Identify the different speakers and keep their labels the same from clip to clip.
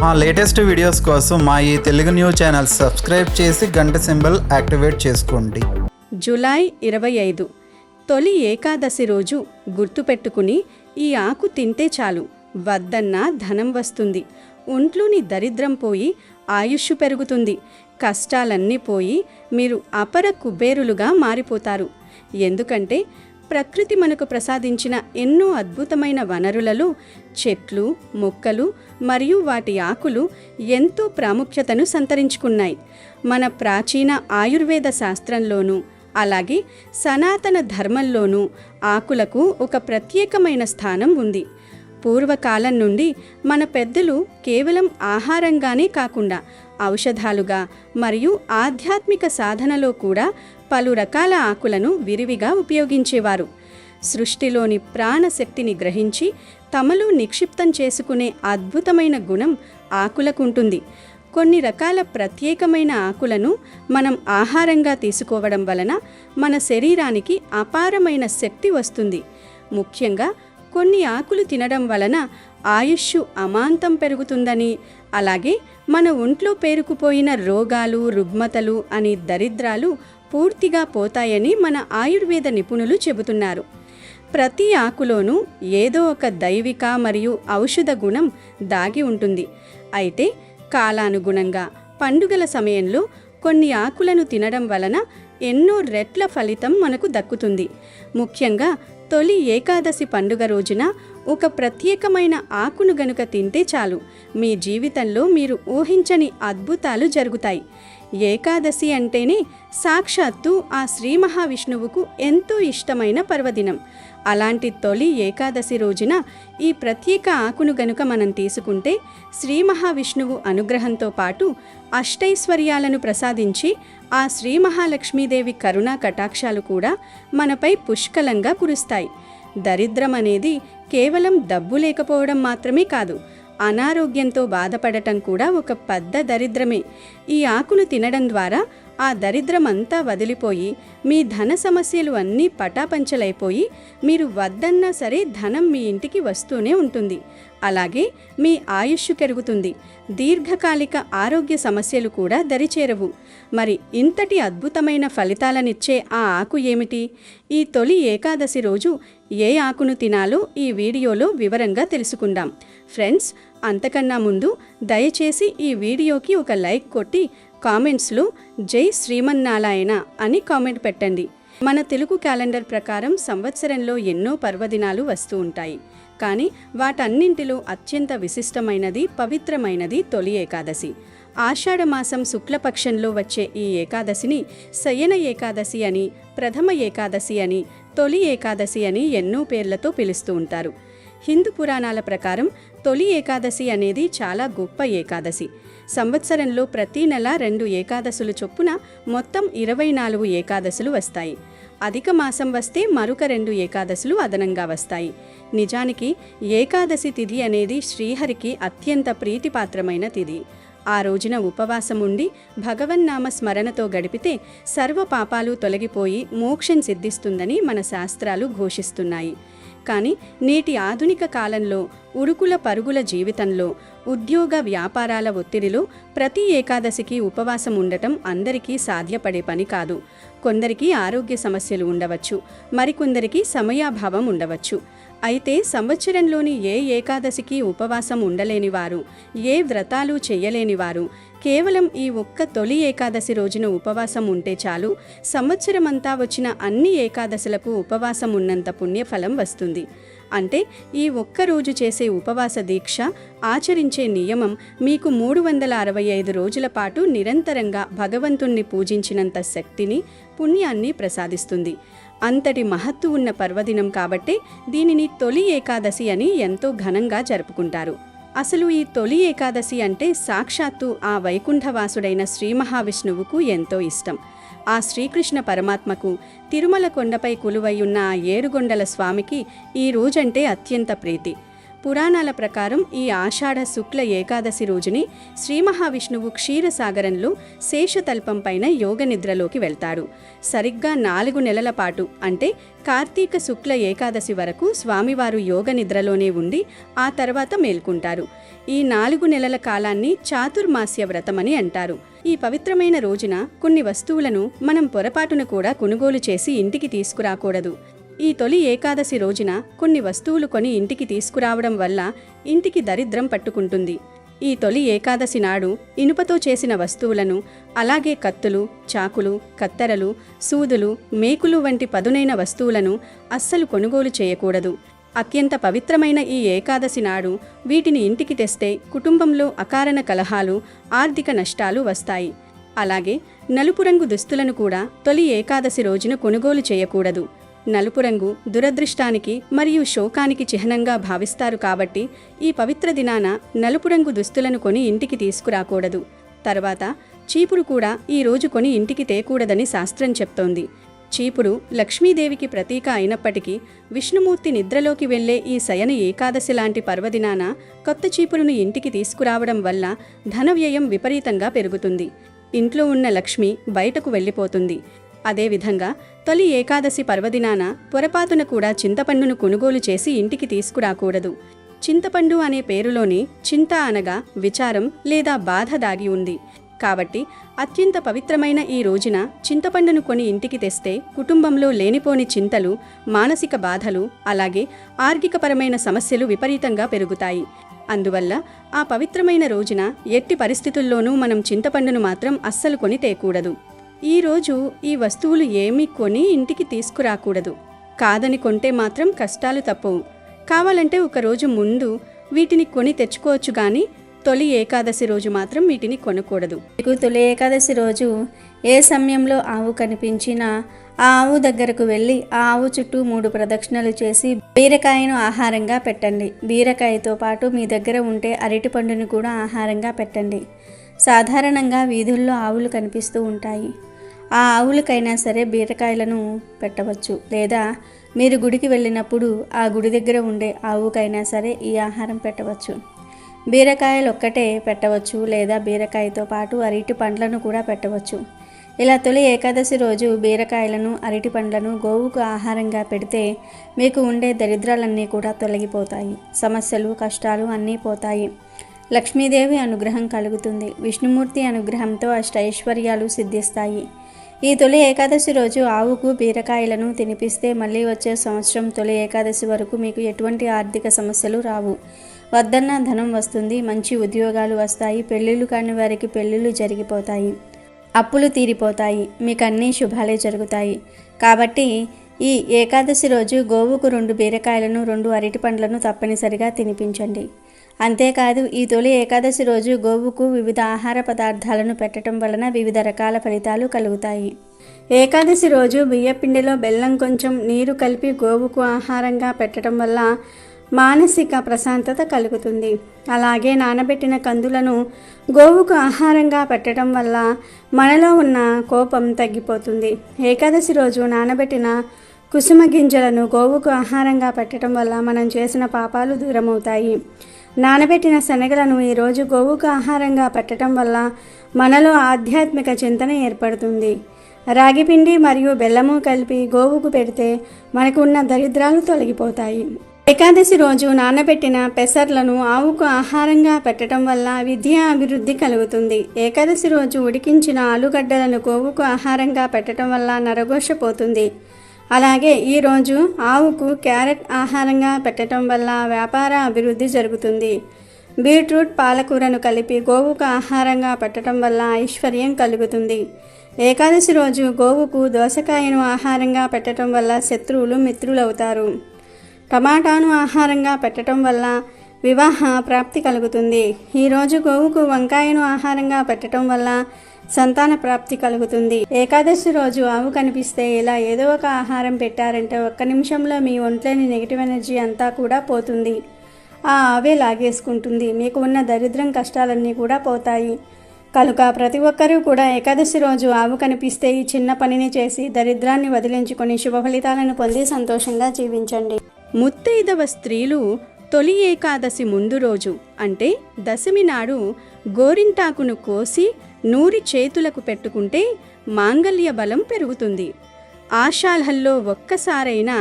Speaker 1: మా latest videos కోసం మా ఈ తెలుగు న్యూస్ ఛానల్ సబ్స్క్రైబ్ చేసి గంట సింబల్ యాక్టివేట్ చేసుకోండి.
Speaker 2: జూలై 25 తొలి ఏకాదశి రోజు గుర్తుపెట్టుకుని ఈ ఆకు తింటే చాలు, వద్దన్నా ధనం వస్తుంది, ఒంట్లోని దరిద్రం పోయి ఆయుష్ పెరుగుతుంది, కష్టాలన్నీ పోయి మీరు అపర కుబేరులుగా మారిపోతారు. ఎందుకంటే ప్రకృతి మనకు ప్రసాదించిన ఎన్నో అద్భుతమైన వనరులలో చెట్లు, మొక్కలు మరియు వాటి ఆకులు ఎంతో ప్రాముఖ్యతను సంతరించుకున్నాయి. మన ప్రాచీన ఆయుర్వేద శాస్త్రంలోనూ అలాగే సనాతన ధర్మంలోనూ ఆకులకు ఒక ప్రత్యేకమైన స్థానం ఉంది. పూర్వకాలం నుండి మన పెద్దలు కేవలం ఆహారంగానే కాకుండా ఔషధాలుగా మరియు ఆధ్యాత్మిక సాధనలో కూడా పలు రకాల ఆకులను విరివిగా ఉపయోగించేవారు. సృష్టిలోని ప్రాణశక్తిని గ్రహించి తమలో నిక్షిప్తం చేసుకునే అద్భుతమైన గుణం ఆకులకుంటుంది. కొన్ని రకాల ప్రత్యేకమైన ఆకులను మనం ఆహారంగా తీసుకోవడం వలన మన శరీరానికి అపారమైన శక్తి వస్తుంది. ముఖ్యంగా కొన్ని ఆకులు తినడం వలన ఆయుష్ అమాంతం పెరుగుతుందని, అలాగే మన ఒంట్లో పేరుకుపోయిన రోగాలు, రుగ్మతలు అని దరిద్రాలు పూర్తిగా పోతాయని మన ఆయుర్వేద నిపుణులు చెబుతున్నారు. ప్రతి ఆకులోనూ ఏదో ఒక దైవిక మరియు ఔషధ గుణం దాగి ఉంటుంది. అయితే కాలానుగుణంగా పండుగల సమయంలో కొన్ని ఆకులను తినడం వలన ఎన్నో రెట్ల ఫలితం మనకు దక్కుతుంది. ముఖ్యంగా తొలి ఏకాదశి పండుగ రోజున ఒక ప్రత్యేకమైన ఆకును గనుక తింటే చాలు, మీ జీవితంలో మీరు ఊహించని అద్భుతాలు జరుగుతాయి. ఏకాదశి అంటేనే సాక్షాత్తు ఆ శ్రీ మహావిష్ణువుకు ఎంతో ఇష్టమైన పర్వదినం. అలాంటి తొలి ఏకాదశి రోజున ఈ ప్రత్యేక ఆకును గనుక మనం తీసుకుంటే శ్రీ మహావిష్ణువు అనుగ్రహంతో పాటు అష్టైశ్వర్యాలను ప్రసాదించి ఆ శ్రీ మహాలక్ష్మీదేవి కరుణా కటాక్షాలు కూడా మనపై పుష్కలంగా కురుస్తాయి. దరిద్రం అనేది కేవలం డబ్బు లేకపోవడం మాత్రమే కాదు, అనారోగ్యంతో బాధపడటం కూడా ఒక పెద్ద దరిద్రమే. ఈ ఆకును తినడం ద్వారా ఆ దరిద్రం అంతా వదిలిపోయి మీ ధన సమస్యలు అన్నీ పటాపంచలైపోయి మీరు వద్దన్నా సరే ధనం మీ ఇంటికి వస్తూనే ఉంటుంది. అలాగే మీ ఆయుష్ పెరుగుతుంది, దీర్ఘకాలిక ఆరోగ్య సమస్యలు కూడా దరిచేరవు. మరి ఇంతటి అద్భుతమైన ఫలితాలనిచ్చే ఆ ఆకు ఏమిటి? ఈ తొలి ఏకాదశి రోజు ఏ ఆకును తినాలో ఈ వీడియోలో వివరంగా తెలుసుకుందాం. ఫ్రెండ్స్, అంతకన్నా ముందు దయచేసి ఈ వీడియోకి ఒక లైక్ కొట్టి కామెంట్స్లో జై శ్రీమన్నారాయణ అని కామెంట్ పెట్టండి. మన తెలుగు క్యాలెండర్ ప్రకారం సంవత్సరంలో ఎన్నో పర్వదినాలు వస్తూ ఉంటాయి. కానీ వాటన్నింటిలో అత్యంత విశిష్టమైనది, పవిత్రమైనది తొలి ఏకాదశి. ఆషాఢమాసం శుక్లపక్షంలో వచ్చే ఈ ఏకాదశిని శయన ఏకాదశి అని, ప్రథమ ఏకాదశి అని, తొలి ఏకాదశి అని ఎన్నో పేర్లతో పిలుస్తూ ఉంటారు. హిందూ పురాణాల ప్రకారం తొలి ఏకాదశి అనేది చాలా గొప్ప ఏకాదశి. సంవత్సరంలో ప్రతి నెల 2 ఏకాదశులు చొప్పున మొత్తం 24 ఏకాదశులు వస్తాయి. అధిక మాసం వస్తే మరొక 2 ఏకాదశులు అదనంగా వస్తాయి. నిజానికి ఏకాదశి తిథి అనేది శ్రీహరికి అత్యంత ప్రీతిపాత్రమైన తిథి. ఆ రోజున ఉపవాసం ఉండి భగవన్నామ స్మరణతో గడిపితే సర్వ పాపాలు తొలగిపోయి మోక్షం సిద్ధిస్తుందని మన శాస్త్రాలు ఘోషిస్తున్నాయి. కానీ నేటి ఆధునిక కాలంలో ఉరుకుల పరుగుల జీవితంలో, ఉద్యోగ వ్యాపారాల ఒత్తిడిలో ప్రతి ఏకాదశికి ఉపవాసం ఉండటం అందరికీ సాధ్యపడే పని కాదు. కొందరికి ఆరోగ్య సమస్యలు ఉండవచ్చు, మరికొందరికి సమయాభావం ఉండవచ్చు. అయితే సంవత్సరంలోని ఏ ఏకాదశికి ఉపవాసం ఉండలేని వారు, ఏ వ్రతాలు చెయ్యలేని వారు కేవలం ఈ ఒక్క తొలి ఏకాదశి రోజున ఉపవాసం ఉంటే చాలు, సంవత్సరమంతా వచ్చిన అన్ని ఏకాదశులకు ఉపవాసం ఉన్నంత పుణ్యఫలం వస్తుంది. అంటే ఈ ఒక్కరోజు చేసే ఉపవాస దీక్ష, ఆచరించే నియమం మీకు 365 రోజుల పాటు నిరంతరంగా భగవంతుణ్ణి పూజించినంత శక్తిని, పుణ్యాన్ని ప్రసాదిస్తుంది. అంతటి మహత్తు ఉన్న పర్వదినం కాబట్టే దీనిని తొలి ఏకాదశి అని ఎంతో ఘనంగా జరుపుకుంటారు. అసలు ఈ తొలి ఏకాదశి అంటే సాక్షాత్తు ఆ వైకుంఠవాసుడైన శ్రీ మహావిష్ణువుకు ఎంతో ఇష్టం. ఆ శ్రీకృష్ణ పరమాత్మకు తిరుమల కొండపై కొలువై ఉన్న ఆ ఏడుగొండల స్వామికి ఈ రోజంటే అత్యంత ప్రీతి. పురాణాల ప్రకారం ఈ ఆషాఢ శుక్ల ఏకాదశి రోజుని శ్రీ మహావిష్ణువు క్షీరసాగరంలో శేషతల్పం పైన యోగ నిద్రలోకి వెళ్తాడు. సరిగ్గా 4 నెలల పాటు అంటే కార్తీక శుక్ల ఏకాదశి వరకు స్వామివారు యోగ నిద్రలోనే ఉండి ఆ తర్వాత మేల్కుంటారు. ఈ 4 నెలల కాలాన్ని చాతుర్మాస్య వ్రతమని అంటారు. ఈ పవిత్రమైన రోజున కొన్ని వస్తువులను మనం పొరపాటున కూడా కొనుగోలు చేసి ఇంటికి తీసుకురాకూడదు. ఈ తొలి ఏకాదశి రోజున కొన్ని వస్తువులు కొని ఇంటికి తీసుకురావడం వల్ల ఇంటికి దరిద్రం పట్టుకుంటుంది. ఈ తొలి ఏకాదశి నాడు ఇనుపతో చేసిన వస్తువులను, అలాగే కత్తులు, చాకులు, కత్తెరలు, సూదులు, మేకులు వంటి పదునైన వస్తువులను అస్సలు కొనుగోలు చేయకూడదు. అత్యంత పవిత్రమైన ఈ ఏకాదశి నాడు వీటిని ఇంటికి తెస్తే కుటుంబంలో అకారణ కలహాలు, ఆర్థిక నష్టాలు వస్తాయి. అలాగే నలుపు రంగు దుస్తులను కూడా తొలి ఏకాదశి రోజున కొనుగోలు చేయకూడదు. నలుపు రంగు దురదృష్టానికి మరియు శోకానికి చిహ్నంగా భావిస్తారు కాబట్టి ఈ పవిత్ర దినాన నలుపు రంగు దుస్తులను కొని ఇంటికి తీసుకురాకూడదు. తర్వాత చీపురు కూడా ఈ రోజు కొని ఇంటికి తేకూడదని శాస్త్రం చెప్తోంది. చీపురు లక్ష్మీదేవికి ప్రతీక అయినప్పటికీ విష్ణుమూర్తి నిద్రలోకి వెళ్లే ఈ శయన ఏకాదశి లాంటి పర్వదినాన కొత్త చీపురును ఇంటికి తీసుకురావడం వల్ల ధన వ్యయం విపరీతంగా పెరుగుతుంది. ఇంట్లో ఉన్న లక్ష్మి బయటకు వెళ్ళిపోతుంది. అదేవిధంగా తొలి ఏకాదశి పర్వదినాన పొరపాటున కూడా చింతపండును కొనుగోలు చేసి ఇంటికి తీసుకురాకూడదు. చింతపండు అనే పేరులోనే చింత అనగా విచారం లేదా బాధ దాగి ఉంది. కాబట్టి అత్యంత పవిత్రమైన ఈ రోజున చింతపండును కొని ఇంటికి తెస్తే కుటుంబంలో లేనిపోని చింతలు, మానసిక బాధలు, అలాగే ఆర్థికపరమైన సమస్యలు విపరీతంగా పెరుగుతాయి. అందువల్ల ఆ పవిత్రమైన రోజున ఎట్టి పరిస్థితుల్లోనూ మనం చింతపండును మాత్రం అస్సలు కొని తేకూడదు. ఈరోజు ఈ వస్తువులు ఏమీ కొని ఇంటికి తీసుకురాకూడదు. కాదని కొంటే మాత్రం కష్టాలు తప్పవు. కావాలంటే ఒకరోజు ముందు వీటిని కొని తెచ్చుకోవచ్చు, కానీ తొలి ఏకాదశి రోజు మాత్రం వీటిని కొనకూడదు.
Speaker 3: మీకు తొలి ఏకాదశి రోజు ఏ సమయంలో ఆవు కనిపించినా ఆ ఆవు దగ్గరకు వెళ్ళి ఆ ఆవు చుట్టూ 3 ప్రదక్షిణలు చేసి బీరకాయను ఆహారంగా పెట్టండి. బీరకాయతో పాటు మీ దగ్గర ఉంటే అరటి పండును కూడా ఆహారంగా పెట్టండి. సాధారణంగా వీధుల్లో ఆవులు కనిపిస్తూ ఉంటాయి. ఆ ఆవులకైనా సరే బీరకాయలను పెట్టవచ్చు, లేదా మీరు గుడికి వెళ్ళినప్పుడు ఆ గుడి దగ్గర ఉండే ఆవుకైనా సరే ఈ ఆహారం పెట్టవచ్చు. బీరకాయలు ఒక్కటే పెట్టవచ్చు, లేదా బీరకాయతో పాటు అరటి పండ్లను కూడా పెట్టవచ్చు. ఇలా తొలి ఏకాదశి రోజు బీరకాయలను, అరటి పండ్లను గోవుకు ఆహారంగా పెడితే మీకు ఉండే దరిద్రాలన్నీ కూడా తొలగిపోతాయి. సమస్యలు, కష్టాలు అన్నీ పోతాయి. లక్ష్మీదేవి అనుగ్రహం కలుగుతుంది. విష్ణుమూర్తి అనుగ్రహంతో అష్టైశ్వర్యాలు సిద్ధిస్తాయి. ఈ తొలి ఏకాదశి రోజు ఆవుకు బీరకాయలను తినిపిస్తే మళ్ళీ వచ్చే సంవత్సరం తొలి ఏకాదశి వరకు మీకు ఎటువంటి ఆర్థిక సమస్యలు రావు. వద్దన్న ధనం వస్తుంది. మంచి ఉద్యోగాలు వస్తాయి. పెళ్ళిళ్ళు కాని వారికి పెళ్ళిళ్ళు జరిగిపోతాయి. అప్పులు తీరిపోతాయి. మీకు అన్నీ శుభాలే జరుగుతాయి. కాబట్టి ఈ ఏకాదశి రోజు గోవుకు 2 బీరకాయలను, 2 అరటి పండ్లను తప్పనిసరిగా తినిపించండి. అంతేకాదు ఈ తొలి ఏకాదశి రోజు గోవుకు వివిధ ఆహార పదార్థాలను పెట్టడం వలన వివిధ రకాల ఫలితాలు కలుగుతాయి.
Speaker 2: ఏకాదశి రోజు బియ్యపిండిలో బెల్లం కొంచెం నీరు కలిపి గోవుకు ఆహారంగా పెట్టడం వల్ల మానసిక ప్రశాంతత కలుగుతుంది. అలాగే నానబెట్టిన కందులను గోవుకు ఆహారంగా పెట్టడం వల్ల మనలో ఉన్న కోపం తగ్గిపోతుంది. ఏకాదశి రోజు నానబెట్టిన కుసుమ గింజలను గోవుకు ఆహారంగా పెట్టడం వల్ల మనం చేసిన పాపాలు దూరమవుతాయి. నానబెట్టిన శనగలను ఈరోజు గోవుకు ఆహారంగా పెట్టడం వల్ల మనలో ఆధ్యాత్మిక చింతన ఏర్పడుతుంది. రాగిపిండి మరియు బెల్లము కలిపి గోవుకు పెడితే మనకు ఉన్న దరిద్రాలు తొలగిపోతాయి. ఏకాదశి రోజు నానబెట్టిన పెసర్లను ఆవుకు ఆహారంగా పెట్టడం వల్ల విద్యా అభివృద్ధి కలుగుతుంది. ఏకాదశి రోజు ఉడికించిన ఆలుగడ్డలను గోవుకు ఆహారంగా పెట్టడం వల్ల నరఘోష పోతుంది. అలాగే ఈరోజు ఆవుకు క్యారెట్ ఆహారంగా పెట్టడం వల్ల వ్యాపార అభివృద్ధి జరుగుతుంది. బీట్రూట్, పాలకూరను కలిపి గోవుకు ఆహారంగా పెట్టడం వల్ల ఐశ్వర్యం కలుగుతుంది. ఏకాదశి రోజు గోవుకు దోసకాయను ఆహారంగా పెట్టడం వల్ల శత్రువులు మిత్రులవుతారు. టమాటాను ఆహారంగా పెట్టడం వల్ల వివాహ ప్రాప్తి కలుగుతుంది. ఈరోజు గోవుకు వంకాయను ఆహారంగా పెట్టడం వల్ల సంతాన ప్రాప్తి కలుగుతుంది. ఏకాదశి రోజు ఆవు కనిపిస్తే ఇలా ఏదో ఒక ఆహారం పెట్టారంటే ఒక్క నిమిషంలో మీ ఒంట్లోని నెగిటివ్ ఎనర్జీ అంతా కూడా పోతుంది. ఆ ఆవే లాగేసుకుంటుంది. మీకు ఉన్న దరిద్రం, కష్టాలన్నీ కూడా పోతాయి. కనుక ప్రతి ఒక్కరూ కూడా ఏకాదశి రోజు ఆవు కనిపిస్తే ఈ చిన్న పనిని చేసి దరిద్రాన్ని వదిలించుకొని శుభ ఫలితాలను పొంది సంతోషంగా జీవించండి.
Speaker 4: ముత్తైదవ స్త్రీలు
Speaker 2: తొలి ఏకాదశి ముందు రోజు అంటే దశమి నాడు గోరింటాకును కోసి నూరి చేతులకు పెట్టుకుంటే మాంగళ్య బలం పెరుగుతుంది. ఆషాఢంలో ఒక్కసారైనా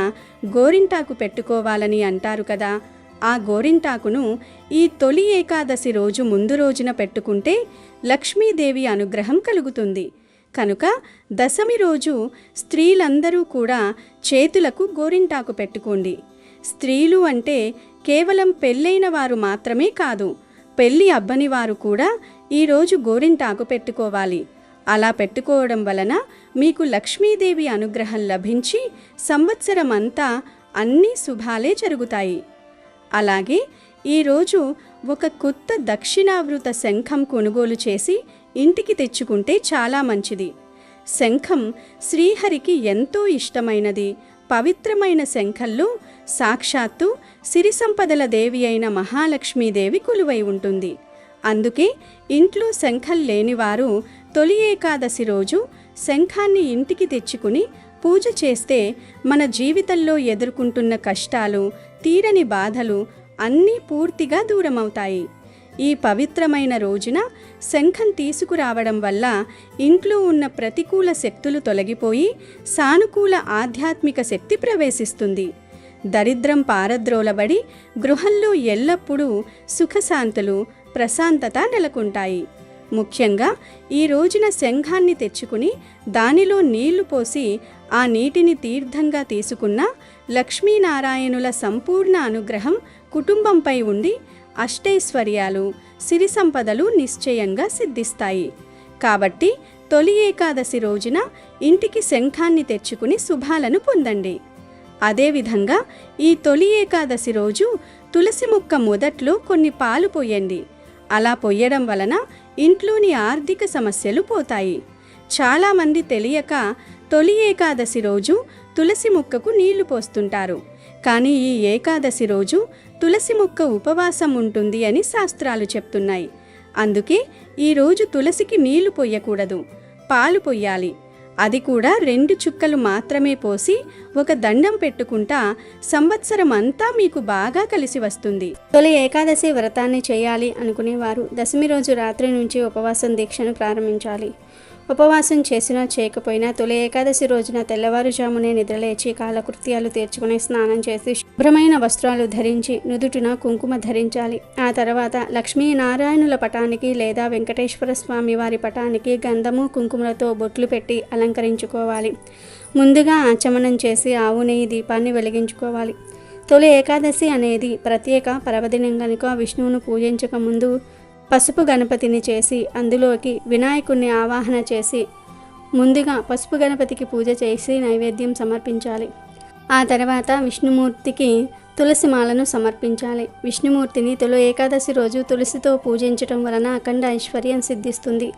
Speaker 2: గోరింటాకు పెట్టుకోవాలని అంటారు కదా. ఆ గోరింటాకును ఈ తొలి ఏకాదశి రోజు ముందు రోజున పెట్టుకుంటే లక్ష్మీదేవి అనుగ్రహం కలుగుతుంది. కనుక దశమి రోజు స్త్రీలందరూ కూడా చేతులకు గోరింటాకు పెట్టుకోండి. స్త్రీలు అంటే కేవలం పెళ్ళైన వారు మాత్రమే కాదు, పెళ్ళి అవ్వని వారు కూడా ఈరోజు గోరింటాకు పెట్టుకోవాలి. అలా పెట్టుకోవడం వలన మీకు లక్ష్మీదేవి అనుగ్రహం లభించి సంవత్సరం అంతా అన్ని శుభాలే జరుగుతాయి. అలాగే ఈరోజు ఒక కొత్త దక్షిణావృత శంఖం కొనుగోలు చేసి ఇంటికి తెచ్చుకుంటే చాలా మంచిది. శంఖం శ్రీహరికి ఎంతో ఇష్టమైనది. పవిత్రమైన శంఖంలో సాక్షాత్తు సిరి సంపదల దేవి అయిన మహాలక్ష్మీదేవి కొలువై ఉంటుంది. అందుకే ఇంట్లో శంఖం లేనివారు తొలి ఏకాదశి రోజు శంఖాన్ని ఇంటికి తెచ్చుకుని పూజ చేస్తే మన జీవితంలో ఎదుర్కొంటున్న కష్టాలు, తీరని బాధలు అన్నీ పూర్తిగా దూరమవుతాయి. ఈ పవిత్రమైన రోజున శంఖం తీసుకురావడం వల్ల ఇంట్లో ఉన్న ప్రతికూల శక్తులు తొలగిపోయి సానుకూల ఆధ్యాత్మిక శక్తి ప్రవేశిస్తుంది. దరిద్రం పారద్రోలబడి గృహంలో ఎల్లప్పుడూ సుఖశాంతులు, ప్రశాంతత నెలకొంటాయి. ముఖ్యంగా ఈ రోజున శంఖాన్ని తెచ్చుకుని దానిలో నీళ్లు పోసి ఆ నీటిని తీర్థంగా తీసుకున్న లక్ష్మీనారాయణుల సంపూర్ణ అనుగ్రహం కుటుంబంపై ఉండి అష్టైశ్వర్యాలు, సిరి సంపదలు నిశ్చయంగా సిద్ధిస్తాయి. కాబట్టి తొలి ఏకాదశి రోజున ఇంటికి శంఖాన్ని తెచ్చుకుని శుభాలను పొందండి. అదేవిధంగా ఈ తొలి ఏకాదశి రోజు తులసి మొక్క మొదట్లో కొన్ని పాలు పొయ్యండి. అలా పొయ్యడం వలన ఇంట్లోని ఆర్థిక సమస్యలు పోతాయి. చాలామంది తెలియక తొలి ఏకాదశి రోజు తులసి మొక్కకు నీళ్లు పోస్తుంటారు. కానీ ఈ ఏకాదశి రోజు తులసి మొక్క ఉపవాసం ఉంటుంది అని శాస్త్రాలు చెప్తున్నాయి. అందుకే ఈరోజు తులసికి నీళ్లు పొయ్యకూడదు, పాలు పొయ్యాలి. అది కూడా 2 చుక్కలు మాత్రమే పోసి ఒక దండం పెట్టుకుంటా సంవత్సరం అంతా మీకు బాగా కలిసి వస్తుంది.
Speaker 3: తొలి ఏకాదశి వ్రతాన్ని చేయాలి అనుకునేవారు దశమి రోజు రాత్రి నుంచి ఉపవాసం దీక్షను ప్రారంభించాలి. ఉపవాసం చేసినా చేయకపోయినా తొలి ఏకాదశి రోజున తెల్లవారుజామునే నిద్రలేచి కాలకృత్యాలు తీర్చుకుని స్నానం చేసి శుభ్రమైన వస్త్రాలు ధరించి నుదుటిన కుంకుమ ధరించాలి. ఆ తర్వాత లక్ష్మీనారాయణుల పటానికి లేదా వెంకటేశ్వర స్వామి వారి పటానికి గంధము కుంకుమలతో బొట్లు పెట్టి అలంకరించుకోవాలి. ముందుగా ఆచమనం చేసి ఆవు నెయ్యి దీపాన్ని వెలిగించుకోవాలి. తొలి ఏకాదశి అనేది ప్రత్యేక పర్వదినం కనుక విష్ణువును పూజించక ముందు పసుపు గణపతిని చేసి అందులోకి వినాయకుడిని ఆవాహన చేసి ముందుగా పసుపు గణపతికి పూజ చేసి నైవేద్యం సమర్పించాలి. ఆ తర్వాత విష్ణుమూర్తికి తులసి మాలను సమర్పించాలి. విష్ణుమూర్తిని తొలి ఏకాదశి రోజు తులసితో పూజించటం వలన అఖండ ఐశ్వర్యం సిద్ధిస్తుంది.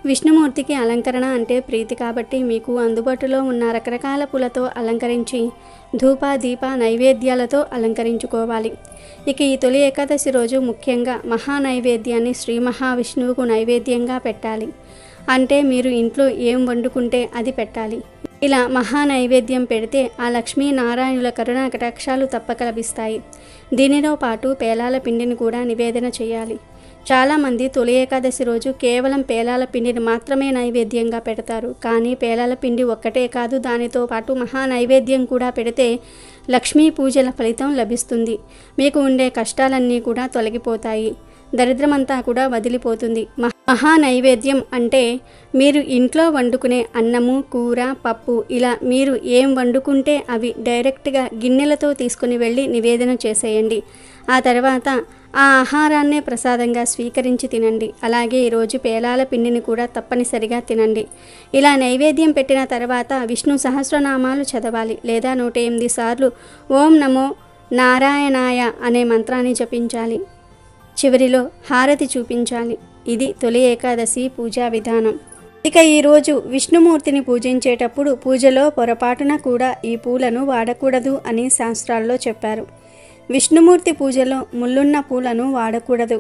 Speaker 3: విష్ణుమూర్తికి అలంకరణ అంటే ప్రీతి కాబట్టి మీకు అందుబాటులో ఉన్న రకరకాల పూలతో అలంకరించి ధూప దీప నైవేద్యాలతో అలంకరించుకోవాలి. ఇక ఈ తొలి ఏకాదశి రోజు ముఖ్యంగా మహా నైవేద్యాన్ని శ్రీ మహావిష్ణువుకు నైవేద్యంగా పెట్టాలి. అంటే మీరు ఇంట్లో ఏం వండుకుంటే అది పెట్టాలి. ఇలా మహా నైవేద్యం పెడితే ఆ లక్ష్మీనారాయణుల కరుణా కటాక్షాలు తప్పక లభిస్తాయి. దీనితో పాటు పేలాల పిండిని కూడా నివేదన చేయాలి. చాలామంది తొలి ఏకాదశి రోజు కేవలం పేలాల పిండిని మాత్రమే నైవేద్యంగా పెడతారు. కానీ పేలాల పిండి ఒక్కటే కాదు, దానితో పాటు మహా నైవేద్యం కూడా పెడితే లక్ష్మీ పూజల ఫలితం లభిస్తుంది. మీకు ఉండే కష్టాలన్నీ కూడా తొలగిపోతాయి. దరిద్రమంతా కూడా వదిలిపోతుంది. మహా నైవేద్యం అంటే మీరు ఇంట్లో వండుకునే అన్నము, కూర, పప్పు ఇలా మీరు ఏం వండుకుంటే అవి డైరెక్ట్గా గిన్నెలతో తీసుకుని వెళ్ళి నివేదన చేసేయండి. ఆ తర్వాత ఆ ఆహారాన్నే ప్రసాదంగా స్వీకరించి తినండి. అలాగే ఈరోజు పేలాల పిండిని కూడా తప్పనిసరిగా తినండి. ఇలా నైవేద్యం పెట్టిన తర్వాత విష్ణు సహస్రనామాలు చదవాలి లేదా 108 సార్లు ఓం నమో నారాయణాయ అనే మంత్రాన్ని జపించాలి. చివరిలో హారతి చూపించాలి. ఇది తొలి ఏకాదశి పూజా విధానం. ఇక ఈరోజు విష్ణుమూర్తిని పూజించేటప్పుడు పూజలో పొరపాటున కూడా ఈ పూలను వాడకూడదు అని శాస్త్రాల్లో చెప్పారు. విష్ణుమూర్తి పూజలో ముళ్ళున్న పూలను వాడకూడదు.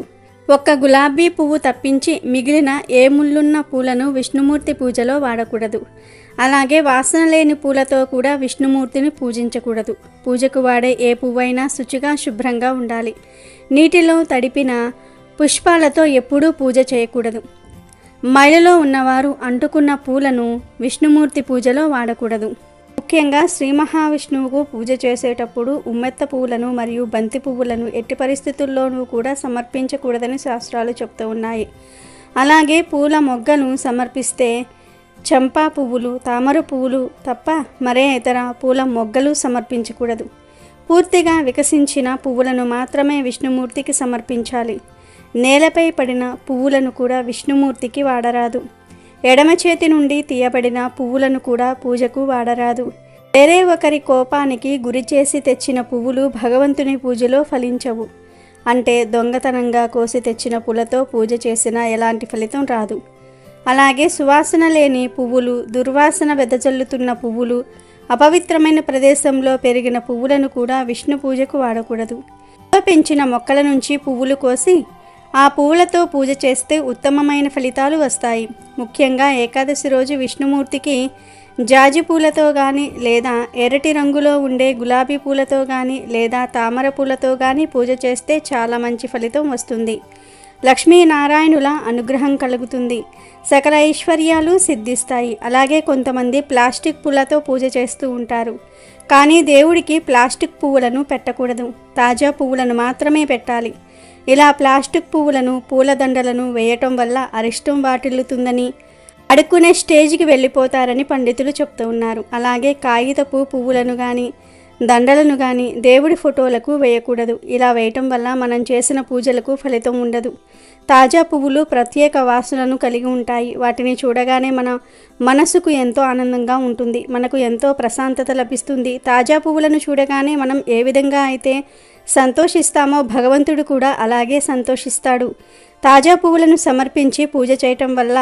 Speaker 3: ఒక్క గులాబీ పువ్వు తప్పించి మిగిలిన ఏ ముళ్ళున్న పూలను విష్ణుమూర్తి పూజలో వాడకూడదు. అలాగే వాసన లేని పూలతో కూడా విష్ణుమూర్తిని పూజించకూడదు. పూజకు వాడే ఏ పువ్వైనా శుచిగా శుభ్రంగా ఉండాలి. నీటిలో తడిపిన పుష్పాలతో ఎప్పుడూ పూజ చేయకూడదు. మైలలో ఉన్నవారు అంటుకున్న పూలను విష్ణుమూర్తి పూజలో వాడకూడదు. ముఖ్యంగా శ్రీ మహావిష్ణువుకు పూజ చేసేటప్పుడు ఉమ్మెత్త పువ్వులను మరియు బంతి పువ్వులను ఎట్టి పరిస్థితుల్లోనూ కూడా సమర్పించకూడదని శాస్త్రాలు చెప్తూ ఉన్నాయి. అలాగే పూల మొగ్గను సమర్పిస్తే చంపా పువ్వులు, తామర పువ్వులు తప్ప మరే ఇతర పూల మొగ్గలు సమర్పించకూడదు. పూర్తిగా వికసించిన పువ్వులను మాత్రమే విష్ణుమూర్తికి సమర్పించాలి. నేలపై పడిన పువ్వులను కూడా విష్ణుమూర్తికి వాడరాదు. ఎడమ చేతి నుండి తీయబడిన పువ్వులను కూడా పూజకు వాడరాదు. వేరే ఒకరి కోపానికి గురి చేసి తెచ్చిన పువ్వులు భగవంతుని పూజలో ఫలించవు. అంటే దొంగతనంగా కోసి తెచ్చిన పూలతో పూజ చేసినా ఎలాంటి ఫలితం రాదు. అలాగే సువాసన లేని పువ్వులు, దుర్వాసన వెదజల్లుతున్న పువ్వులు, అపవిత్రమైన ప్రదేశంలో పెరిగిన పువ్వులను కూడా విష్ణు పూజకు వాడకూడదు. పెంచిన మొక్కల నుంచి పువ్వులు కోసి ఆ పువ్వులతో పూజ చేస్తే ఉత్తమమైన ఫలితాలు వస్తాయి. ముఖ్యంగా ఏకాదశి రోజు విష్ణుమూర్తికి జాజి పూలతో కానీ లేదా ఎర్రటి రంగులో ఉండే గులాబీ పూలతో కానీ లేదా తామర పూలతో కానీ పూజ చేస్తే చాలా మంచి ఫలితం వస్తుంది. లక్ష్మీనారాయణుల అనుగ్రహం కలుగుతుంది. సకల ఐశ్వర్యాలు సిద్ధిస్తాయి. అలాగే కొంతమంది ప్లాస్టిక్ పూలతో పూజ చేస్తూ ఉంటారు. కానీ దేవుడికి ప్లాస్టిక్ పువ్వులను పెట్టకూడదు. తాజా పువ్వులను మాత్రమే పెట్టాలి. ఇలా ప్లాస్టిక్ పువ్వులను, పూలదండలను వేయటం వల్ల అరిష్టం వాటిల్లుతుందని, అడుక్కునే స్టేజ్కి వెళ్ళిపోతారని పండితులు చెప్తూ ఉన్నారు. అలాగే కాగితపు పువ్వులను కానీ దండలను కానీ దేవుడి ఫోటోలకు వేయకూడదు. ఇలా వేయటం వల్ల మనం చేసిన పూజలకు ఫలితం ఉండదు. తాజా పువ్వులు ప్రత్యేక వాసనను కలిగి ఉంటాయి. వాటిని చూడగానే మన మనసుకు ఎంతో ఆనందంగా ఉంటుంది. మనకు ఎంతో ప్రశాంతత లభిస్తుంది. తాజా పువ్వులను చూడగానే మనం ఏ విధంగా అయితే సంతోషిస్తామో భగవంతుడు కూడా అలాగే సంతోషిస్తాడు. తాజా పువ్వులను సమర్పించి పూజ చేయటం వల్ల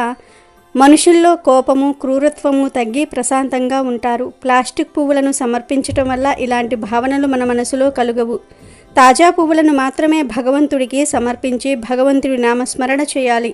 Speaker 3: మనుషుల్లో కోపము, క్రూరత్వము తగ్గి ప్రశాంతంగా ఉంటారు. ప్లాస్టిక్ పువ్వులను సమర్పించటం వల్ల ఇలాంటి భావనలు మన మనసులో కలుగవు. తాజా పువ్వులను మాత్రమే భగవంతుడికి సమర్పించి భగవంతుడి నామస్మరణ చేయాలి.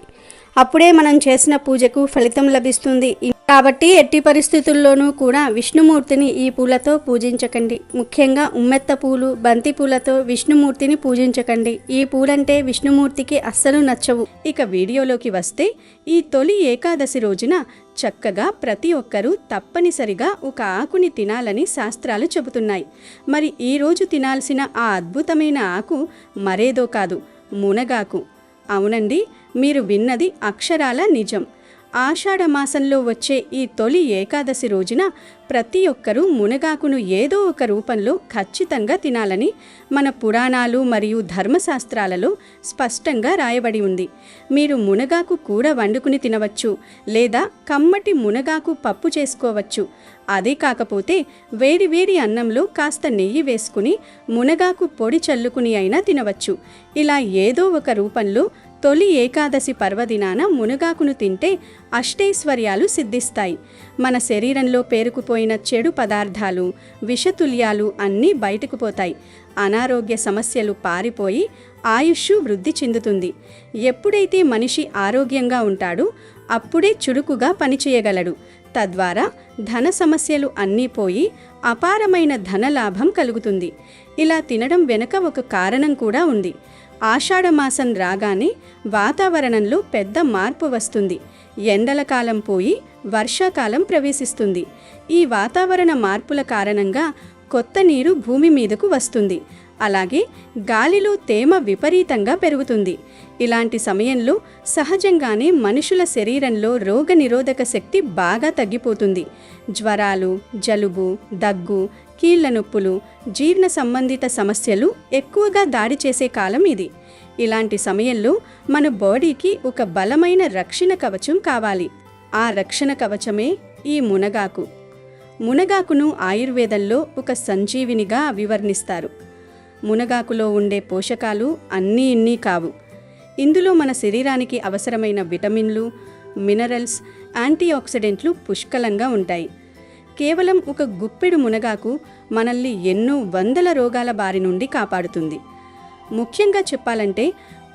Speaker 3: అప్పుడే మనం చేసిన పూజకు ఫలితం లభిస్తుంది. కాబట్టి ఎట్టి పరిస్థితుల్లోనూ కూడా విష్ణుమూర్తిని ఈ పూలతో పూజించకండి. ముఖ్యంగా ఉమ్మెత్త పూలు, బంతి పూలతో విష్ణుమూర్తిని పూజించకండి. ఈ పూలంటే విష్ణుమూర్తికి అస్సలు నచ్చవు.
Speaker 2: ఇక వీడియోలోకి వస్తే, ఈ తొలి ఏకాదశి రోజున చక్కగా ప్రతి ఒక్కరూ తప్పనిసరిగా ఒక ఆకుని తినాలని శాస్త్రాలు చెబుతున్నాయి. మరి ఈ రోజు తినాల్సిన ఆ అద్భుతమైన ఆకు మరేదో కాదు, మునగాకు. అవునండి, మీరు విన్నది అక్షరాల నిజం. ఆషాఢ మాసంలో వచ్చే ఈ తొలి ఏకాదశి రోజున ప్రతి ఒక్కరూ మునగాకును ఏదో ఒక రూపంలో ఖచ్చితంగా తినాలని మన పురాణాలు మరియు ధర్మశాస్త్రాలలో స్పష్టంగా రాయబడి ఉంది. మీరు మునగాకు కూర వండుకుని తినవచ్చు, లేదా కమ్మటి మునగాకు పప్పు చేసుకోవచ్చు. అదే కాకపోతే వేడి వేడి అన్నంలో కాస్త నెయ్యి వేసుకుని మునగాకు పొడి చల్లుకుని అయినా తినవచ్చు. ఇలా ఏదో ఒక రూపంలో తొలి ఏకాదశి పర్వదినాన మునగాకును తింటే అష్టైశ్వర్యాలు సిద్ధిస్తాయి. మన శరీరంలో పేరుకుపోయిన చెడు పదార్థాలు, విషతుల్యాలు అన్నీ బయటకు పోతాయి. అనారోగ్య సమస్యలు పారిపోయి ఆయుష్ వృద్ధి చెందుతుంది. ఎప్పుడైతే మనిషి ఆరోగ్యంగా ఉంటాడో అప్పుడే చురుకుగా పనిచేయగలడు. తద్వారా ధన సమస్యలు అన్నీ పోయి అపారమైన ధనలాభం కలుగుతుంది. ఇలా తినడం వెనుక ఒక కారణం కూడా ఉంది. ఆషాఢమాసం రాగానే వాతావరణంలో పెద్ద మార్పు వస్తుంది. ఎండల కాలం పోయి వర్షాకాలం ప్రవేశిస్తుంది. ఈ వాతావరణ మార్పుల కారణంగా కొత్త నీరు భూమి మీదకు వస్తుంది. అలాగే గాలిలో తేమ విపరీతంగా పెరుగుతుంది. ఇలాంటి సమయంలో సహజంగానే మనుషుల శరీరంలో రోగనిరోధక శక్తి బాగా తగ్గిపోతుంది. జ్వరాలు, జలుబు, దగ్గు, కీళ్ల నొప్పులు, జీర్ణ సంబంధిత సమస్యలు ఎక్కువగా దాడి చేసే కాలం ఇది. ఇలాంటి సమయంలో మన బాడీకి ఒక బలమైన రక్షణ కవచం కావాలి. ఆ రక్షణ కవచమే ఈ మునగాకు. మునగాకును ఆయుర్వేదంలో ఒక సంజీవినిగా వివర్ణిస్తారు. మునగాకులో ఉండే పోషకాలు అన్నీ ఇన్ని కావు. ఇందులో మన శరీరానికి అవసరమైన విటమిన్లు, మినరల్స్, యాంటీఆక్సిడెంట్లు పుష్కలంగా ఉంటాయి. కేవలం ఒక గుప్పెడు మునగాకు మనల్ని ఎన్నో వందల రోగాల బారి నుండి కాపాడుతుంది. ముఖ్యంగా చెప్పాలంటే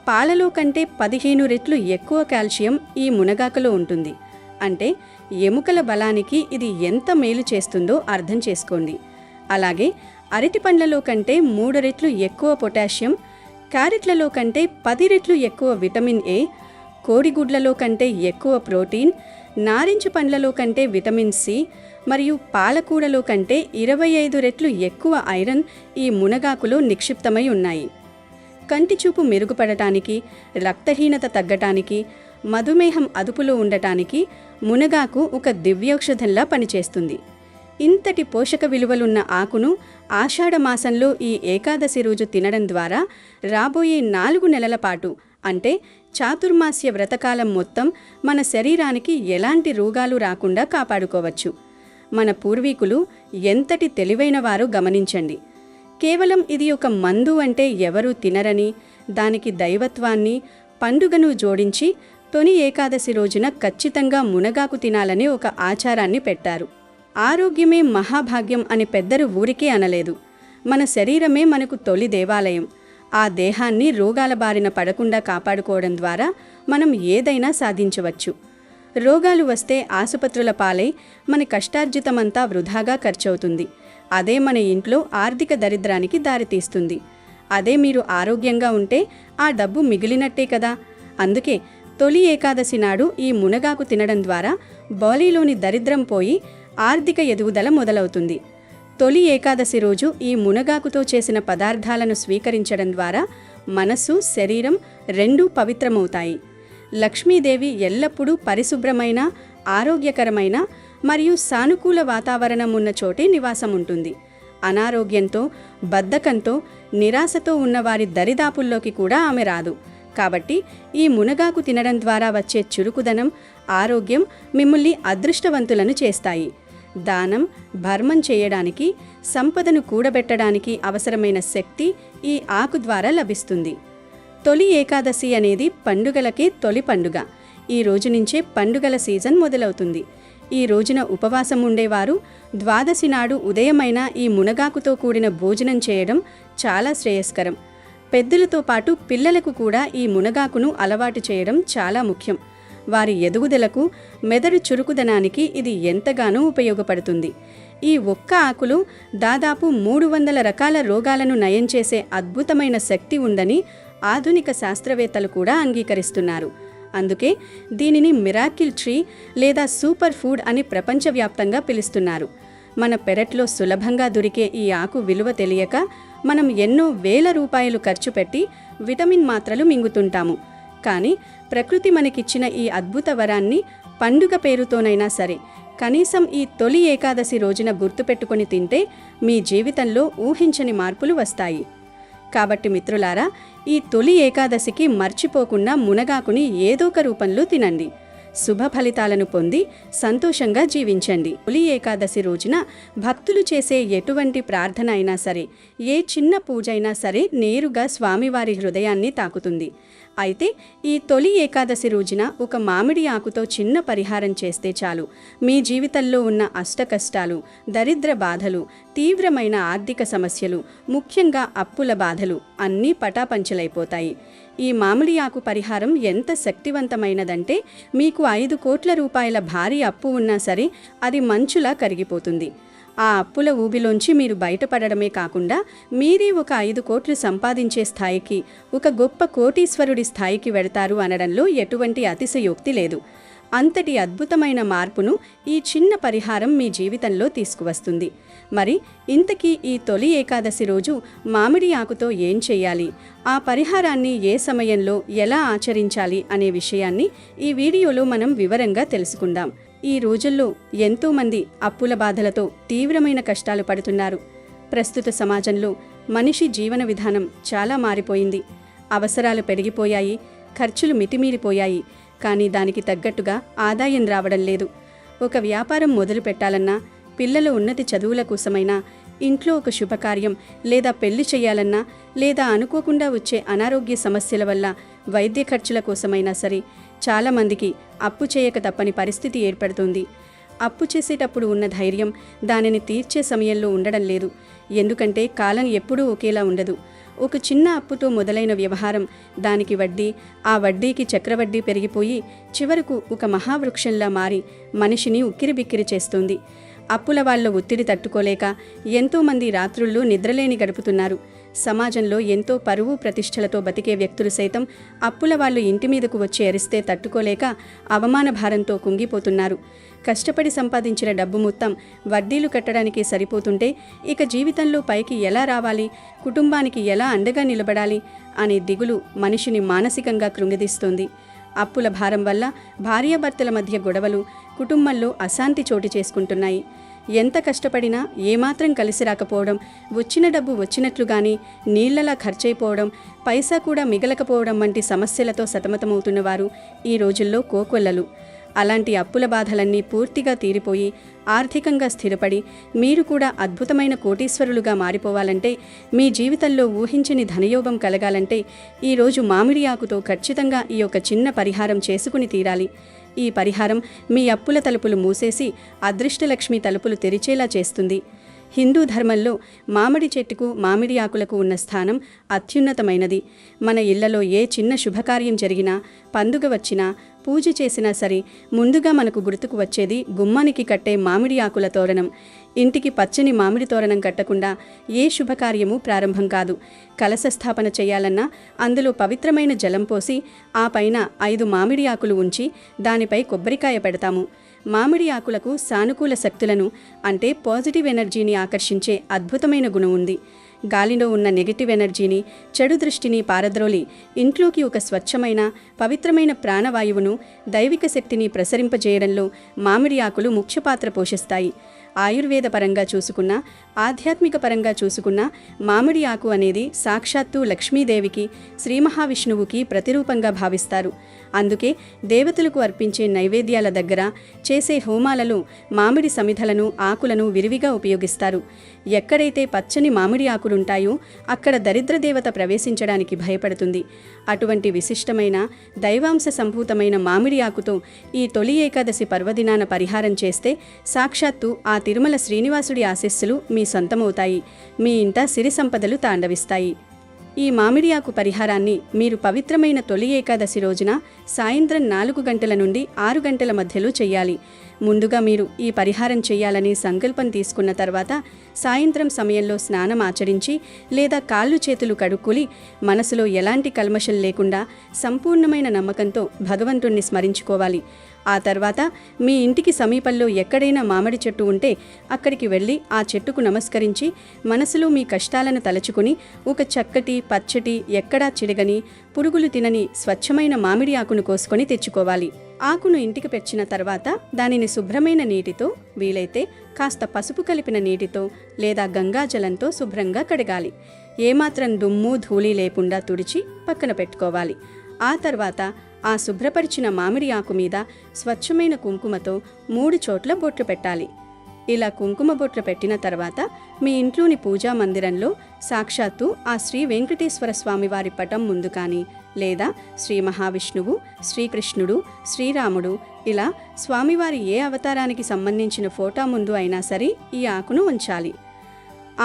Speaker 2: పాలలో కంటే 15 రెట్లు ఎక్కువ కాల్షియం ఈ మునగాకులో ఉంటుంది. అంటే ఎముకల బలానికి ఇది ఎంత మేలు చేస్తుందో అర్థం చేసుకోండి. అలాగే అరటి పండ్లలో కంటే 3 రెట్లు ఎక్కువ పొటాషియం, క్యారెట్లలో కంటే 10 రెట్లు ఎక్కువ విటమిన్ ఏ, కోడిగుడ్లలో కంటే ఎక్కువ ప్రోటీన్, నారింజ పండ్లలో కంటే విటమిన్ సి మరియు పాలకూరలో కంటే 25 రెట్లు ఎక్కువ ఐరన్ ఈ మునగాకులో నిక్షిప్తమై ఉన్నాయి. కంటి చూపు మెరుగుపడటానికి, రక్తహీనత తగ్గటానికి, మధుమేహం అదుపులో ఉండటానికి మునగాకు ఒక దివ్యౌషధంలా పనిచేస్తుంది. ఇంతటి పోషక విలువలున్న ఆకును ఆషాఢ మాసంలో ఈ ఏకాదశి రోజు తినడం ద్వారా రాబోయే 4 నెలల పాటు అంటే చాతుర్మాస్య వ్రతకాలం మొత్తం మన శరీరానికి ఎలాంటి రోగాలు రాకుండా కాపాడుకోవచ్చు. మన పూర్వీకులు ఎంతటి తెలివైన వారో గమనించండి. కేవలం ఇది ఒక మందు అంటే ఎవరూ తినరని, దానికి దైవత్వాన్ని, పండుగను జోడించి తొలి ఏకాదశి రోజున ఖచ్చితంగా మునగాకు తినాలని ఒక ఆచారాన్ని పెట్టారు. ఆరోగ్యమే మహాభాగ్యం అని పెద్దలు ఊరికే అనలేదు. మన శరీరమే మనకు తొలి దేవాలయం. ఆ దేహాన్ని రోగాల బారిన పడకుండా కాపాడుకోవడం ద్వారా మనం ఏదైనా సాధించవచ్చు. రోగాలు వస్తే ఆసుపత్రుల పాలై మన కష్టార్జితమంతా వృధాగా ఖర్చవుతుంది. అదే మన ఇంట్లో ఆర్థిక దరిద్రానికి దారితీస్తుంది. అదే మీరు ఆరోగ్యంగా ఉంటే ఆ డబ్బు మిగిలినట్టే కదా. అందుకే తొలి ఏకాదశి నాడు ఈ మునగాకు తినడం ద్వారా బాడీలోని దరిద్రం పోయి ఆర్థిక ఎదుగుదల మొదలవుతుంది. తొలి ఏకాదశి రోజు ఈ మునగాకుతో చేసిన పదార్థాలను స్వీకరించడం ద్వారా మనస్సు, శరీరం రెండూ పవిత్రమవుతాయి. లక్ష్మీదేవి ఎల్లప్పుడూ పరిశుభ్రమైన, ఆరోగ్యకరమైన మరియు సానుకూల వాతావరణం ఉన్న చోటే నివాసం ఉంటుంది. అనారోగ్యంతో, బద్ధకంతో, నిరాశతో ఉన్నవారి దరిదాపుల్లోకి కూడా ఆమె రాదు. కాబట్టి ఈ మునగాకు తినడం ద్వారా వచ్చే చురుకుదనం, ఆరోగ్యం మిమ్మల్ని అదృష్టవంతులను చేస్తాయి. దానం, ధర్మం చేయడానికి, సంపదను కూడబెట్టడానికి అవసరమైన శక్తి ఈ ఆకు ద్వారా లభిస్తుంది. తొలి ఏకాదశి అనేది పండుగలకే తొలి పండుగ. ఈ రోజు నుంచే పండుగల సీజన్ మొదలవుతుంది. ఈ రోజున ఉపవాసం ఉండేవారు ద్వాదశి నాడు ఉదయమైన ఈ మునగాకుతో కూడిన భోజనం చేయడం చాలా శ్రేయస్కరం. పెద్దలతో పాటు పిల్లలకు కూడా ఈ మునగాకును అలవాటు చేయడం చాలా ముఖ్యం. వారి ఎదుగుదలకు, మెదడు చురుకుదనానికి ఇది ఎంతగానో ఉపయోగపడుతుంది. ఈ ఒక్క ఆకులో దాదాపు 300 రకాల రోగాలను నయం చేసే అద్భుతమైన శక్తి ఉందని ఆధునిక శాస్త్రవేత్తలు కూడా అంగీకరిస్తున్నారు. అందుకే దీనిని మిరాకిల్ ట్రీ లేదా సూపర్ ఫుడ్ అని ప్రపంచవ్యాప్తంగా పిలుస్తున్నారు. మన పెరట్లో సులభంగా దొరికే ఈ ఆకు విలువ తెలియక మనం ఎన్నో వేల రూపాయలు ఖర్చు పెట్టి విటమిన్ మాత్రలు మింగుతుంటాము. కానీ ప్రకృతి మనకిచ్చిన ఈ అద్భుత వరాన్ని పండుగ పేరుతోనైనా సరే కనీసం ఈ తొలి ఏకాదశి రోజున గుర్తుపెట్టుకొని తింటే మీ జీవితంలో ఊహించని మార్పులు వస్తాయి. కాబట్టి మిత్రులారా, ఈ తొలి ఏకాదశికి మర్చిపోకుండా మునగాకుని ఏదో ఒక రూపంలో తినండి. శుభ ఫలితాలను పొంది సంతోషంగా జీవించండి. తొలి ఏకాదశి రోజున భక్తులు చేసే ఎటువంటి ప్రార్థన అయినా సరే, ఏ చిన్న పూజ అయినా సరే నేరుగా స్వామివారి హృదయాన్ని తాకుతుంది. అయితే ఈ తొలి ఏకాదశి రోజున ఒక మామిడి ఆకుతో చిన్న పరిహారం చేస్తే చాలు, మీ జీవితంలో ఉన్న అష్టకష్టాలు, దరిద్ర బాధలు, తీవ్రమైన ఆర్థిక సమస్యలు, ముఖ్యంగా అప్పుల బాధలు అన్నీ పటాపంచలైపోతాయి. ఈ మామిడి ఆకు పరిహారం ఎంత శక్తివంతమైనదంటే మీకు 5 కోట్ల రూపాయల భారీ అప్పు ఉన్నా సరే అది మంచులా కరిగిపోతుంది. ఆ అప్పుల ఊబిలోంచి మీరు బయటపడడమే కాకుండా మీరే ఒక 5 కోట్లు సంపాదించే స్థాయికి, ఒక గొప్ప కోటీశ్వరుడి స్థాయికి వెడతారు అనడంలో ఎటువంటి అతిశయోక్తి లేదు. అంతటి అద్భుతమైన మార్పును ఈ చిన్న పరిహారం మీ జీవితంలో తీసుకువస్తుంది. మరి ఇంతకీ ఈ తొలి ఏకాదశి రోజు మామిడి ఆకుతో ఏం చేయాలి, ఆ పరిహారాన్ని ఏ సమయంలో ఎలా ఆచరించాలి అనే విషయాన్ని ఈ వీడియోలో మనం వివరంగా తెలుసుకుందాం. ఈ రోజుల్లో ఎంతోమంది అప్పుల బాధలతో తీవ్రమైన కష్టాలు పడుతున్నారు. ప్రస్తుత సమాజంలో మనిషి జీవన విధానం చాలా మారిపోయింది. అవసరాలు పెరిగిపోయాయి, ఖర్చులు మితిమీరిపోయాయి. కానీ దానికి తగ్గట్టుగా ఆదాయం రావడం లేదు. ఒక వ్యాపారం మొదలు పెట్టాలన్నా, పిల్లల ఉన్నతి చదువుల కోసమైనా, ఇంట్లో ఒక శుభకార్యం లేదా పెళ్లి చేయాలన్నా, లేదా అనుకోకుండా వచ్చే అనారోగ్య సమస్యల వల్ల వైద్య ఖర్చుల కోసమైనా సరే చాలామందికి అప్పు చేయక తప్పని పరిస్థితి ఏర్పడుతుంది. అప్పు చేసేటప్పుడు ఉన్న ధైర్యం దానిని తీర్చే సమయంలో ఉండడం లేదు. ఎందుకంటే కాలం ఎప్పుడూ ఒకేలా ఉండదు. ఒక చిన్న అప్పుతో మొదలైన వ్యవహారం, దానికి వడ్డీ, ఆ వడ్డీకి చక్రవడ్డీ పెరిగిపోయి చివరకు ఒక మహావృక్షంలా మారి మనిషిని ఉక్కిరిబిక్కిరి చేస్తుంది. అప్పుల వాళ్ళ ఒత్తిడి తట్టుకోలేక ఎంతోమంది రాత్రుళ్ళు నిద్రలేని గడుపుతున్నారు. సమాజంలో ఎంతో పరువు ప్రతిష్టలతో బతికే వ్యక్తులు సైతం అప్పుల వాళ్ళు ఇంటి మీదకు వచ్చి అరిస్తే తట్టుకోలేక అవమాన భారంతో కుంగిపోతున్నారు. కష్టపడి సంపాదించిన డబ్బు మొత్తం వడ్డీలు కట్టడానికి సరిపోతుంటే ఇక జీవితంలో పైకి ఎలా రావాలి, కుటుంబానికి ఎలా అండగా నిలబడాలి అనే దిగులు మనిషిని మానసికంగా కృంగదీస్తోంది. అప్పుల భారం వల్ల భార్యాభర్తల మధ్య గొడవలు, కుటుంబంలో అశాంతి చోటు చేసుకుంటున్నాయి. ఎంత కష్టపడినా ఏమాత్రం కలిసి రాకపోవడం, వచ్చిన డబ్బు వచ్చినట్లుగాని నీళ్లలా ఖర్చయిపోవడం, పైసా కూడా మిగలకపోవడం వంటి సమస్యలతో సతమతమవుతున్నవారు ఈ రోజుల్లో కోకొల్లలు. అలాంటి అప్పుల బాధలన్నీ పూర్తిగా తీరిపోయి ఆర్థికంగా స్థిరపడి మీరు కూడా అద్భుతమైన కోటీశ్వరులుగా మారిపోవాలంటే, మీ జీవితంలో ఊహించని ధనయోగం కలగాలంటే ఈరోజు మామిడి ఆకుతో ఖచ్చితంగా ఈ యొక్క చిన్న పరిహారం చేసుకుని తీరాలి. ఈ పరిహారం మీ అప్పుల తలుపులు మూసేసి అదృష్టలక్ష్మి తలుపులు తెరిచేలా చేస్తుంది. హిందూ ధర్మంలో మామిడి చెట్టుకు, మామిడి ఆకులకు ఉన్న స్థానం అత్యున్నతమైనది. మన ఇళ్లలో ఏ చిన్న శుభకార్యం జరిగినా, పండుగ వచ్చినా, పూజ చేసినా సరే ముందుగా మనకు గుర్తుకు వచ్చేది గుమ్మానికి కట్టే మామిడి ఆకుల తోరణం. ఇంటికి పచ్చని మామిడి తోరణం కట్టకుండా ఏ శుభకార్యము ప్రారంభం కాదు. కలశ స్థాపన చేయాలన్నా అందులో పవిత్రమైన జలం పోసి ఆ పైన 5 మామిడి ఆకులు ఉంచి దానిపై కొబ్బరికాయ పెడతాము. మామిడి ఆకులకు సానుకూల శక్తులను, అంటే పాజిటివ్ ఎనర్జీని ఆకర్షించే అద్భుతమైన గుణం ఉంది. గాలిలో ఉన్న నెగటివ్ ఎనర్జీని, చెడు దృష్టిని పారద్రోలి ఇంట్లోకి ఒక స్వచ్ఛమైన, పవిత్రమైన ప్రాణవాయువును, దైవిక శక్తిని ప్రసరింపజేయడంలో మామిడి ఆకులు ముఖ్య పాత్ర పోషిస్తాయి. ఆయుర్వేద పరంగా చూసుకున్నా, ఆధ్యాత్మిక పరంగా చూసుకున్నా మామిడి ఆకు అనేది సాక్షాత్తు లక్ష్మీదేవికి, శ్రీ మహావిష్ణువుకి ప్రతిరూపంగా భావిస్తారు. అందుకే దేవతలకు అర్పించే నైవేద్యాల దగ్గర, చేసే హోమాలలో మామిడి సమిధలను, ఆకులను విరివిగా ఉపయోగిస్తారు. ఎక్కడైతే పచ్చని మామిడి ఆకులుంటాయో అక్కడ దరిద్ర దేవత ప్రవేశించడానికి భయపడుతుంది. అటువంటి విశిష్టమైన, దైవాంశ సంభూతమైన మామిడి ఆకుతో ఈ తొలి ఏకాదశి పర్వదినాన పరిహారం చేస్తే సాక్షాత్తు ఆ తిరుమల శ్రీనివాసుడి ఆశీస్సులు మీ సొంతమవుతాయి. మీ ఇంట సిరి సంపదలు తాండవిస్తాయి. ఈ మామిడి ఆకు పరిహారాన్ని మీరు పవిత్రమైన తొలి ఏకాదశి రోజున సాయంత్రం 4 గంటల నుండి 6 గంటల మధ్యలో చెయ్యాలి. ముందుగా మీరు ఈ పరిహారం చేయాలని సంకల్పం తీసుకున్న తర్వాత సాయంత్రం సమయంలో స్నానం ఆచరించి లేదా కాళ్ళు చేతులు కడుక్కుని మనసులో ఎలాంటి కల్మషం లేకుండా సంపూర్ణమైన నమ్మకంతో భగవంతుణ్ణి స్మరించుకోవాలి. ఆ తర్వాత మీ ఇంటికి సమీపంలో ఎక్కడైనా మామిడి చెట్టు ఉంటే అక్కడికి వెళ్ళి ఆ చెట్టుకు నమస్కరించి మనసులో మీ కష్టాలను తలుచుకుని ఒక చక్కటి, పచ్చటి, ఎక్కడా చిడగని, పురుగులు తినని స్వచ్ఛమైన మామిడి ఆకును కోసుకొని తెచ్చుకోవాలి. ఆకును ఇంటికి పెంచిన తర్వాత దానిని శుభ్రమైన నీటితో, వీలైతే కాస్త పసుపు కలిపిన నీటితో లేదా గంగాజలంతో శుభ్రంగా కడగాలి. ఏమాత్రం దుమ్ము, ధూళి లేకుండా తుడిచి పక్కన పెట్టుకోవాలి. ఆ తర్వాత ఆ శుభ్రపరిచిన మామిడి ఆకు మీద స్వచ్ఛమైన కుంకుమతో 3 చోట్ల బొట్లు పెట్టాలి. ఇలా కుంకుమ బొట్లు పెట్టిన తర్వాత మీ ఇంట్లోని పూజా మందిరంలో సాక్షాత్తు ఆ శ్రీ వెంకటేశ్వర స్వామివారి పటం ముందు కానీ, లేదా శ్రీ మహావిష్ణువు, శ్రీకృష్ణుడు, శ్రీరాముడు ఇలా స్వామివారి ఏ అవతారానికి సంబంధించిన ఫోటో ముందు అయినా సరే ఈ ఆకును ఉంచాలి.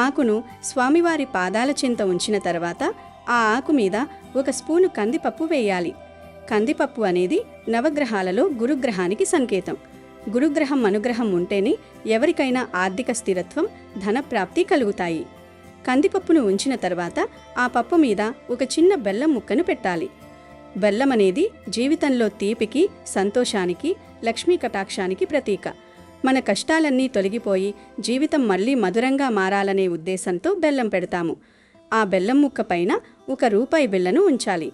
Speaker 2: ఆకును స్వామివారి పాదాల చెంత ఉంచిన తర్వాత ఆ ఆకు మీద 1 స్పూను కందిపప్పు వేయాలి. కందిపప్పు అనేది నవగ్రహాలలో గురుగ్రహానికి సంకేతం. గురుగ్రహం అనుగ్రహం ఉంటేనే ఎవరికైనా ఆర్థిక స్థిరత్వం, ధనప్రాప్తి కలుగుతాయి. కందిపప్పును ఉంచిన తర్వాత ఆ పప్పు మీద ఒక చిన్న బెల్లం ముక్కను పెట్టాలి. బెల్లం అనేది జీవితంలో తీపికి, సంతోషానికి, లక్ష్మీ కటాక్షానికి ప్రతీక. మన కష్టాలన్నీ తొలగిపోయి జీవితం మళ్ళీ మధురంగా మారాలనే ఉద్దేశంతో బెల్లం పెడతాము. ఆ బెల్లం ముక్క పైన 1 రూపాయి బిళ్ళను ఉంచాలి.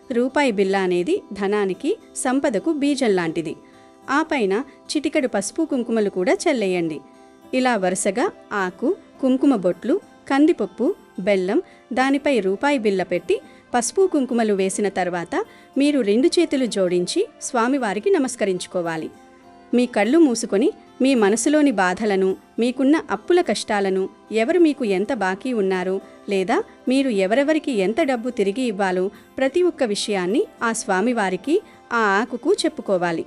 Speaker 2: రూపాయి బిళ్ళ అనేది ధనానికి, సంపదకు బీజం లాంటిది. ఆ పైన చిటికెడు పసుపు, కుంకుమలు కూడా చల్లేయండి. ఇలా వరుసగా ఆకు, కుంకుమ బొట్లు, కందిపప్పు, బెల్లం, దానిపై రూపాయి బిళ్ళ పెట్టి పసుపు, కుంకుమలు వేసిన తర్వాత మీరు 2 చేతులు జోడించి స్వామివారికి నమస్కరించుకోవాలి. మీ కళ్ళు మూసుకొని మీ మనసులోని బాధలను, మీకున్న అప్పుల కష్టాలను, ఎవరు మీకు ఎంత బాకీ ఉన్నారో లేదా మీరు ఎవరెవరికి ఎంత డబ్బు తిరిగి ఇవ్వాలో ప్రతి ఒక్క విషయాన్ని ఆ స్వామివారికి, ఆ ఆకుకు చెప్పుకోవాలి.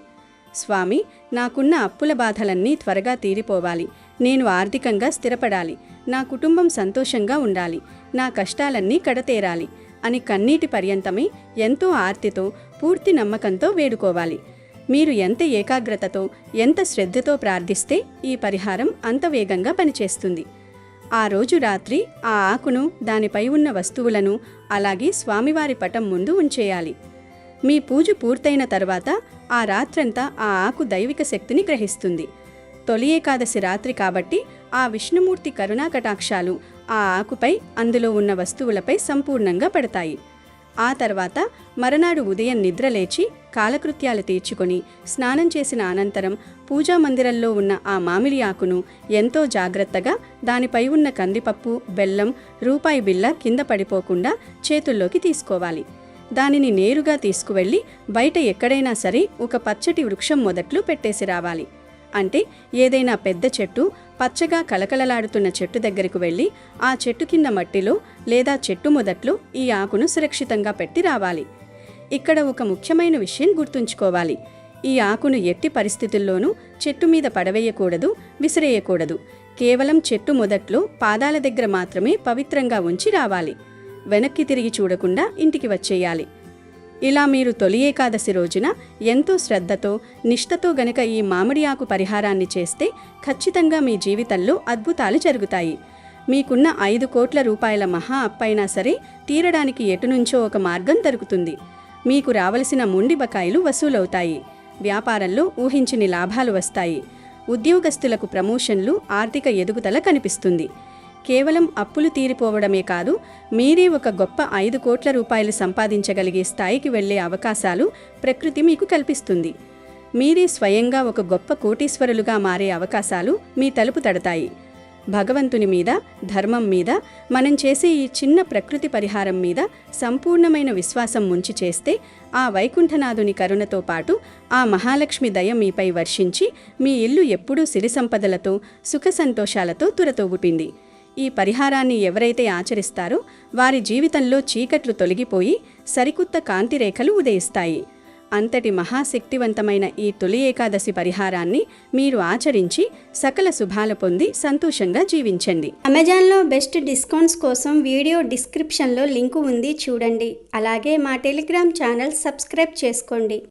Speaker 2: స్వామి, నాకున్న అప్పుల బాధలన్నీ త్వరగా తీరిపోవాలి. నేను ఆర్థికంగా స్థిరపడాలి. నా కుటుంబం సంతోషంగా ఉండాలి, నా కష్టాలన్నీ కడతేరాలి అని కన్నీటి పర్యంతమై ఎంతో ఆర్తితో పూర్తి నమ్మకంతో వేడుకోవాలి. మీరు ఎంత ఏకాగ్రతతో ఎంత శ్రద్ధతో ప్రార్థిస్తే ఈ పరిహారం అంత వేగంగా పనిచేస్తుంది. ఆ రోజు రాత్రి ఆ ఆకును, దానిపై ఉన్న వస్తువులను అలాగే స్వామివారి పటం ముందు ఉంచేయాలి. మీ పూజ పూర్తయిన తర్వాత ఆ రాత్రంతా ఆ ఆకు దైవిక శక్తిని గ్రహిస్తుంది. తొలి ఏకాదశి రాత్రి కాబట్టి ఆ విష్ణుమూర్తి కరుణా కటాక్షాలు ఆ ఆకుపై, అందులో ఉన్న వస్తువులపై సంపూర్ణంగా పడతాయి. ఆ తర్వాత మరనాడు ఉదయం నిద్రలేచి కాలకృత్యాలు తీర్చుకొని స్నానం చేసిన అనంతరం పూజా మందిరంలో ఉన్న ఆ మామిడి ఆకును ఎంతో జాగ్రత్తగా దానిపై ఉన్న కందిపప్పు, బెల్లం, రూపాయి బిళ్ళ కింద పడిపోకుండా చేతుల్లోకి తీసుకోవాలి. దానిని నేరుగా తీసుకువెళ్ళి బయట ఎక్కడైనా సరే ఒక పచ్చటి వృక్షం మొదట్లు పెట్టేసి రావాలి. అంటే ఏదైనా పెద్ద చెట్టు, పచ్చగా కలకలలాడుతున్న చెట్టు దగ్గరకు వెళ్ళి ఆ చెట్టు కింద మట్టిలో లేదా చెట్టు మొదట్లో ఈ ఆకును సురక్షితంగా పెట్టి రావాలి. ఇక్కడ ఒక ముఖ్యమైన విషయం గుర్తుంచుకోవాలి. ఈ ఆకును ఎట్టి పరిస్థితుల్లోనూ చెట్టు మీద పడవేయకూడదు, విసిరేయకూడదు. కేవలం చెట్టు మొదట్లో పాదాల దగ్గర మాత్రమే పవిత్రంగా ఉంచి రావాలి. వెనక్కి తిరిగి చూడకుండా ఇంటికి వచ్చేయాలి. ఇలా మీరు తొలి ఏకాదశి రోజున ఎంతో శ్రద్ధతో, నిష్ఠతో గనక ఈ మామిడి ఆకు పరిహారాన్ని చేస్తే ఖచ్చితంగా మీ జీవితంలో అద్భుతాలు జరుగుతాయి. మీకున్న 5 కోట్ల రూపాయల మహా అప్పైనా సరే తీరడానికి ఎటునుంచో ఒక మార్గం దొరుకుతుంది. మీకు రావలసిన మొండి బకాయిలు వసూలవుతాయి. వ్యాపారంలో ఊహించని లాభాలు వస్తాయి. ఉద్యోగస్తులకు ప్రమోషన్లు, ఆర్థిక ఎదుగుదల కనిపిస్తుంది. కేవలం అప్పులు తీరిపోవడమే కాదు, మీరే ఒక గొప్ప 5 కోట్ల రూపాయలు సంపాదించగలిగే స్థాయికి వెళ్లే అవకాశాలు ప్రకృతి మీకు కల్పిస్తుంది. మీరే స్వయంగా ఒక గొప్ప కోటీశ్వరులుగా మారే అవకాశాలు మీ తలుపు తడతాయి. భగవంతుని మీద, ధర్మం మీద, మనం చేసే ఈ చిన్న ప్రకృతి పరిహారం మీద సంపూర్ణమైన విశ్వాసం ఉంచి చేస్తే ఆ వైకుంఠనాథుని కరుణతో పాటు ఆ మహాలక్ష్మి దయ మీపై వర్షించి మీ ఇల్లు ఎప్పుడూ సిరి సంపదలతో, సుఖ సంతోషాలతో తురతోగుతుంది. ఈ పరిహారాన్ని ఎవరైతే ఆచరిస్తారో వారి జీవితంలో చీకట్లు తొలగిపోయి సరికొత్త కాంతి రేఖలు ఉదయిస్తాయి. అంతటి మహాశక్తివంతమైన ఈ తొలి ఏకాదశి పరిహారాన్ని మీరు ఆచరించి సకల శుభాలు పొంది సంతోషంగా జీవించండి.
Speaker 3: అమెజాన్లో బెస్ట్ డిస్కౌంట్స్ కోసం వీడియో డిస్క్రిప్షన్లో లింకు ఉంది, చూడండి. అలాగే మా టెలిగ్రామ్ ఛానల్ సబ్స్క్రైబ్ చేసుకోండి.